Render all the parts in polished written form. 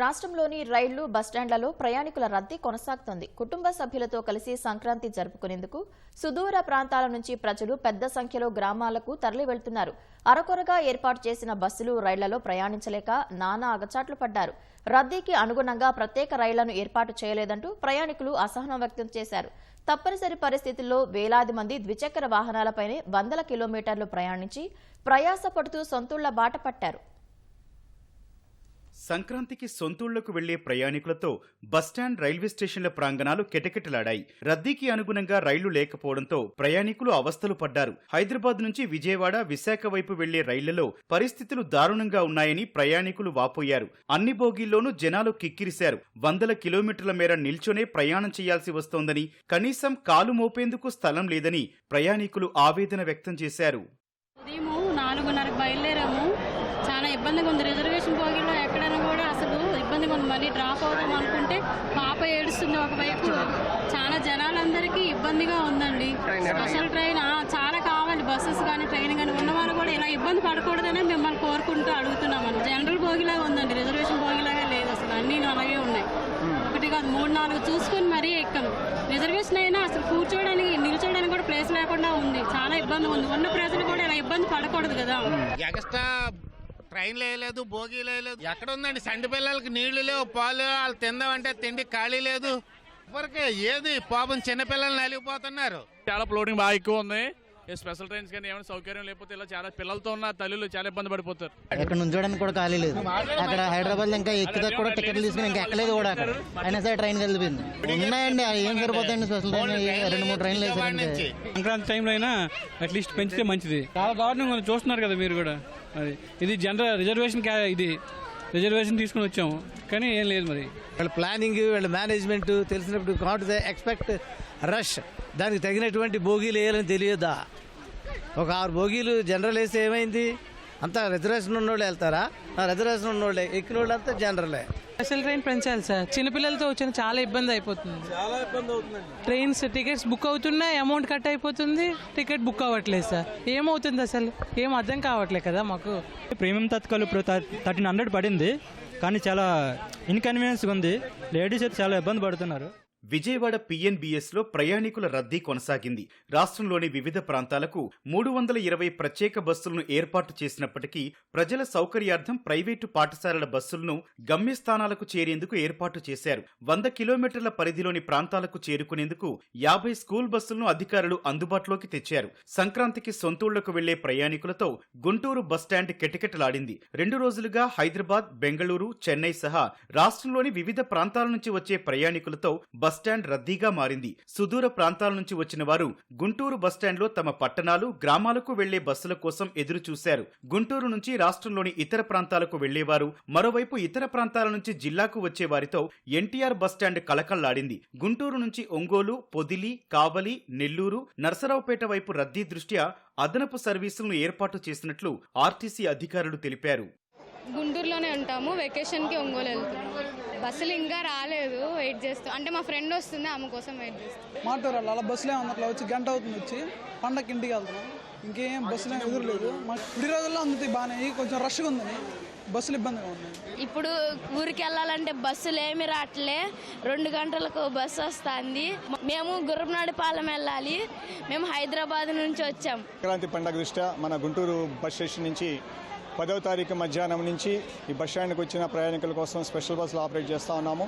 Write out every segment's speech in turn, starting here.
రాష్ట్రంలోని రైళ్లు బస్టాండ్లలో ప్రయాణికుల రద్దీ కొనసాగుతోంది. కుటుంబ సభ్యులతో కలిసి సంక్రాంతి జరుపుకునేందుకు సుదూర ప్రాంతాల నుంచి ప్రజలు పెద్ద సంఖ్యలో గ్రామాలకు తరలి వెళ్తున్నారు. అరకొరగా ఏర్పాటు చేసిన బస్సులు, రైళ్లలో ప్రయాణించలేక నానా అగచాట్లు పడ్డారు. రద్దీకి అనుగుణంగా ప్రత్యేక రైళ్లను ఏర్పాటు చేయలేదంటూ ప్రయాణికులు అసహనం వ్యక్తం చేశారు. తప్పనిసరి పరిస్థితుల్లో వేలాది మంది ద్విచక్ర వాహనాలపైనే వందల కిలోమీటర్లు ప్రయాణించి ప్రయాసపడుతూ సొంతూళ్ల బాట పట్టారు. సంక్రాంతికి సొంతూళ్లకు వెళ్లే ప్రయాణికులతో బస్టాండ్, రైల్వే స్టేషన్ల ప్రాంగణాలు కిటకిటలాడాయి. రద్దీకి అనుగుణంగా రైళ్లు లేకపోవడంతో ప్రయాణికులు అవస్థలు పడ్డారు. హైదరాబాద్ నుంచి విజయవాడ, విశాఖ వైపు వెళ్లే రైళ్లలో పరిస్థితులు దారుణంగా ఉన్నాయని ప్రయాణికులు వాపోయారు. అన్ని బోగీల్లోనూ జనాలు కిక్కిరిశారు. వందల కిలోమీటర్ల మేర నిల్చొనే ప్రయాణం చేయాల్సి వస్తోందని, కనీసం కాలు మోపేందుకు స్థలం లేదని ప్రయాణికులు ఆవేదన వ్యక్తం చేశారు. ఉదయం 4:30కు బయలుదేరాము. చాలా ఇబ్బందిగా ఉంది. రిజర్వేషన్ బోగీలో ఎక్కడైనా కూడా అసలు ఇబ్బందిగా ఉంది. మళ్ళీ డ్రాప్ అవుదాం అనుకుంటే పాప ఏడుస్తుంది ఒకవైపు. చాలా జనాలందరికీ ఇబ్బందిగా ఉందండి. స్పెషల్ ట్రైన్ చాలా కావాలి. బస్సెస్ కానీ ట్రైన్ కానీ ఉన్నవాళ్ళు కూడా ఇలా ఇబ్బంది పడకూడదనే మిమ్మల్ని కోరుకుంటూ అడుగుతున్నాం. జనరల్ బోగీలాగా ఉందండి, రిజర్వేషన్ బోగీలాగా లేదు. అసలు అన్నీ అలాగే ఉన్నాయి. ఒకటి కాదు 3-4 చూసుకొని మరీ ఎక్కాం. రిజర్వేషన్ అయినా అసలు కూర్చోడానికి, నిల్చోడానికి కూడా ప్లేస్ లేకుండా ఉంది. చాలా ఇబ్బంది ఉంది. ఉన్న ప్రజలు కూడా ఇలా ఇబ్బంది పడకూడదు కదా. ఎక్స్ట్రా ట్రైన్ లేదు, బోగీ లేదు. ఎక్కడ ఉందండి? సండి పిల్లలకి నీళ్లు లేవు, పాలు వాళ్ళు తిందామంటే తిండి ఖాళీ లేదు. ఇప్పటికే ఏది పాపం చిన్నపిల్లలు నలిగిపోతున్నారు. చాలా ఫ్లోటింగ్ బాగా ఎక్కువ ఉంది. స్పెషల్ ట్రైన్స్ కానీ ఏమైనా సౌకర్యం లేకపోతే ఇలా చాలా పిల్లలతో ఉన్న తల్లులు చాలా ఇబ్బంది పడిపోతారు. ఇక్కడ నుంచోడానికి కూడా ఖాళీ లేదు. అక్కడ హైదరాబాద్ ఇంకా ఎక్కితే కూడా టికెట్లు తీసుకుని ఇంకా ఎక్కలేదు కూడా. అక్కడ అయినా సరే ట్రైన్ కలిపింది. ఉన్నాయండి, ఏం సరిపోతాయండి స్పెషల్ ట్రైన్? 2-3 ట్రైన్లు వేసారండి. సంక్రాంతి టైంలో అయినా అట్లీస్ట్ పెంచితే మంచిది. చాలా దారుణంగా చూస్తున్నారు కదా మీరు కూడా. అది ఇది జనరల్ రిజర్వేషన్ తీసుకుని వచ్చాము కానీ ఏం లేదు. మరి వాళ్ళ ప్లానింగ్, వాళ్ళ మేనేజ్మెంట్ తెలిసినప్పుడు కాట్ ఎక్స్పెక్ట్ రష్. దానికి తగినటువంటి బోగీలు వేయాలని తెలియదా? ఒక 6 బోగీలు జనరల్ వేస్తే ఏమైంది? అంతా రిజర్వేషన్ ఉన్నోళ్ళు వెళ్తారా? రిజర్వేషన్ ఉన్నోళ్ళే, ఎక్కిన వాళ్ళు అంతా జనరలే. స్పెషల్ ట్రైన్ పెంచాలి సార్. చిన్నపిల్లలతో వచ్చిన చాలా ఇబ్బంది అయిపోతుంది. ట్రైన్స్ టికెట్స్ బుక్ అవుతున్నాయి, అమౌంట్ కట్ అయిపోతుంది, టికెట్ బుక్ అవ్వట్లేదు సార్. ఏమవుతుంది అసలు ఏం అర్థం కావట్లేదు కదా మాకు. ప్రీమియం తత్కాలు ఇప్పుడు 1300 పడింది కానీ చాలా ఇన్కన్వీనియన్స్గా ఉంది. లేడీస్ అయితే చాలా ఇబ్బంది పడుతున్నారు. విజయవాడ PNBS లో ప్రయాణికుల రద్దీ కొనసాగింది. రాష్ట్రంలోని వివిధ ప్రాంతాలకు 320 ప్రత్యేక బస్సులను ఏర్పాటు చేసినప్పటికీ ప్రజల సౌకర్యార్థం ప్రైవేటు పాఠశాలల బస్సులను గమ్యస్థానాలకు చేరేందుకు ఏర్పాటు చేశారు. 100 కిలోమీటర్ల పరిధిలోని ప్రాంతాలకు చేరుకునేందుకు 50 స్కూల్ బస్సులను అధికారులు అందుబాటులోకి తెచ్చారు. సంక్రాంతికి సొంతూళ్లకు వెళ్లే ప్రయాణికులతో గుంటూరు బస్టాండ్ కిటకిటలాడింది. 2 రోజులుగా హైదరాబాద్, బెంగళూరు, చెన్నై సహా రాష్ట్రంలోని వివిధ ప్రాంతాల నుంచి వచ్చే ప్రయాణికులతో బస్టాండ్ రద్దీగా మారింది. సుదూర ప్రాంతాల నుంచి వచ్చిన వారు గుంటూరు బస్టాండ్లో తమ పట్టణాలు, గ్రామాలకు వెళ్లే బస్సుల కోసం ఎదురు చూశారు. గుంటూరు నుంచి రాష్ట్రంలోని ఇతర ప్రాంతాలకు వెళ్లేవారు, మరోవైపు ఇతర ప్రాంతాల నుంచి జిల్లాకు వచ్చే వారితో ఎన్టీఆర్ బస్టాండ్ కళకళ్లాడింది. గుంటూరు నుంచి ఒంగోలు, పొదిలి, కావలి, నెల్లూరు, నర్సరావుపేట వైపు రద్దీ దృష్ట్యా అదనపు సర్వీసులను ఏర్పాటు చేసినట్లు ఆర్టీసీ అధికారులు తెలిపారు. గుంటూరులోనే ఉంటాము, వెకేషన్కి ఒంగోలు వెళ్తున్నాము. బస్సులు ఇంకా రాలేదు, వెయిట్ చేస్తాం. అంటే మా ఫ్రెండ్ వస్తుంది, ఆమె కోసం వెయిట్ చేస్తాం. మాట్లాడాలి అలా బస్సులే ఉంది. అట్లా వచ్చి గంట అవుతుంది, వచ్చి పండగకి ఇంటికి వెళ్తున్నాం. ఇంకేం బస్సులు ఎదురులేదు. ఈ రోజుల్లో అందుతాయి బాగానే, కొంచెం రష్గా ఉందని బస్సులు ఇబ్బందిగా ఉన్నాయి. ఇప్పుడు ఊరికి వెళ్ళాలంటే బస్సులు ఏమి రావట్లే. 2 గంటలకు బస్సు వస్తుంది. మేము గుర్రనాడిపాలెం వెళ్ళాలి. మేము హైదరాబాద్ నుంచి వచ్చాం. సంక్రాంతి పండుగ దృష్ట్యా మన గుంటూరు బస్ స్టేషన్ నుంచి 10వ తారీఖు మధ్యాహ్నం నుంచి ఈ బస్ స్టాండ్కి వచ్చిన ప్రయాణికుల కోసం స్పెషల్ బస్సులు ఆపరేట్ చేస్తూ ఉన్నాము.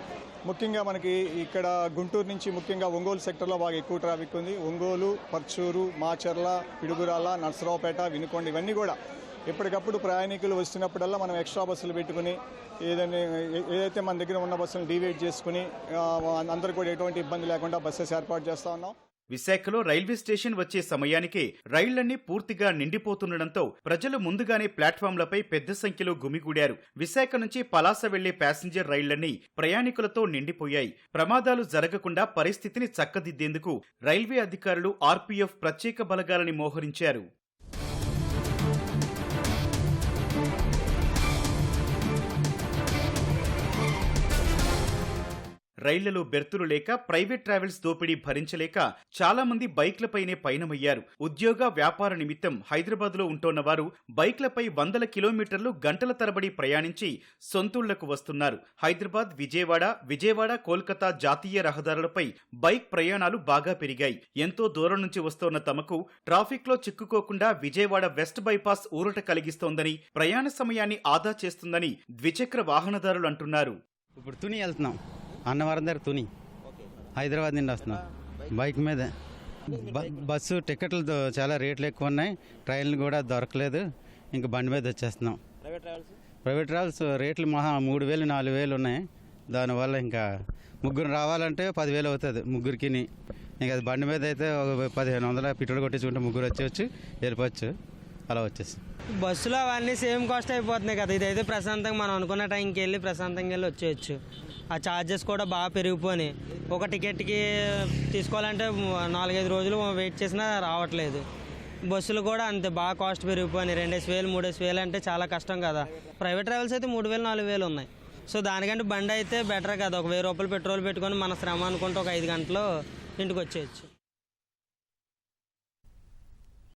ముఖ్యంగా మనకి ఇక్కడ గుంటూరు నుంచి ముఖ్యంగా ఒంగోలు సెక్టర్లో బాగా ఎక్కువ ట్రాఫిక్ ఉంది. ఒంగోలు, పర్చూరు, మాచర్ల, పిడుగురాల, నర్సరావుపేట, వినుకొండ ఇవన్నీ కూడా ఎప్పటికప్పుడు ప్రయాణికులు వస్తున్నప్పుడల్లా మనం ఎక్స్ట్రా బస్సులు పెట్టుకుని ఏదైతే మన దగ్గర ఉన్న బస్సులను డీవేట్ చేసుకుని అందరూ కూడా ఎటువంటి ఇబ్బంది లేకుండా బస్సెస్ ఏర్పాటు చేస్తూ ఉన్నాం. విశాఖలో రైల్వే స్టేషన్ వచ్చే సమయానికే రైళ్లన్నీ పూర్తిగా నిండిపోతుండటంతో ప్రజలు ముందుగానే ప్లాట్ఫామ్లపై పెద్ద సంఖ్యలో గుమిగూడారు. విశాఖ నుంచి పలాస వెళ్లే ప్యాసింజర్ రైళ్లన్నీ ప్రయాణికులతో నిండిపోయాయి. ప్రమాదాలు జరగకుండా పరిస్థితిని చక్కదిద్దేందుకు రైల్వే అధికారులు RPF ప్రత్యేక బలగాలని మోహరించారు. రైళ్లలో బెర్తులు లేక ప్రైవేట్ ట్రావెల్స్ దోపిడీ భరించలేక చాలా మంది బైక్లపైనే పయనమయ్యారు. ఉద్యోగ వ్యాపార నిమిత్తం హైదరాబాద్లో ఉంటోన్న వారు బైక్లపై 100 కిలోమీటర్లు గంటల తరబడి ప్రయాణించి సొంతూళ్లకు వస్తున్నారు. హైదరాబాద్, విజయవాడ, కోల్కతా జాతీయ రహదారులపై బైక్ ప్రయాణాలు బాగా పెరిగాయి. ఎంతో దూరం నుంచి వస్తోన్న తమకు ట్రాఫిక్ లో చిక్కుకోకుండా విజయవాడ వెస్ట్ బైపాస్ ఊరట కలిగిస్తోందని, ప్రయాణ సమయాన్ని ఆదా చేస్తుందని ద్విచక్ర వాహనదారులు అంటున్నారు. ఇప్పుడు తుని వెళ్తున్నాం, అన్నవరం దగ్గర తుని, హైదరాబాద్ నుండి వస్తున్నాం బైక్ మీద. బస్సు టికెట్లు చాలా రేట్లు ఎక్కువ ఉన్నాయి, ట్రైన్లు కూడా దొరకలేదు, ఇంకా బండి మీద వచ్చేస్తున్నాం. ప్రైవేట్ ట్రావెల్స్ రేట్లు మహా 3,000 4,000 ఉన్నాయి. దానివల్ల ఇంకా ముగ్గురు రావాలంటే 10,000 అవుతుంది ముగ్గురికి. ఇంకా అది బండి మీద అయితే 1,500 పెట్రోల్ కొట్టించుకుంటే ముగ్గురు వచ్చి వెళ్ళిపోవచ్చు, అలా వచ్చేసి. బస్సులో అవన్నీ సేమ్ కాస్ట్ అయిపోతున్నాయి కదా, ఇదైతే ప్రశాంతంగా మనం అనుకున్న టైంకి వెళ్ళి ప్రశాంతంగా వెళ్ళి వచ్చేయచ్చు. ఆ ఛార్జెస్ కూడా బాగా పెరిగిపోయినాయి. ఒక టికెట్కి తీసుకోవాలంటే 4-5 రోజులు వెయిట్ చేసినా రావట్లేదు. బస్సులు కూడా అంతే బాగా కాస్ట్ పెరిగిపోయినాయి. 2,000 3,000 అంటే చాలా కష్టం కదా. ప్రైవేట్ ట్రావెల్స్ అయితే 3,000 4,000 ఉన్నాయి. సో దానికంటే బండి అయితే బెటర్ కదా. ఒక 1,000 రూపాయలు పెట్రోల్ పెట్టుకొని మన శ్రమ అనుకుంటే ఒక 5 గంటలు ఇంటికి వచ్చేయచ్చు.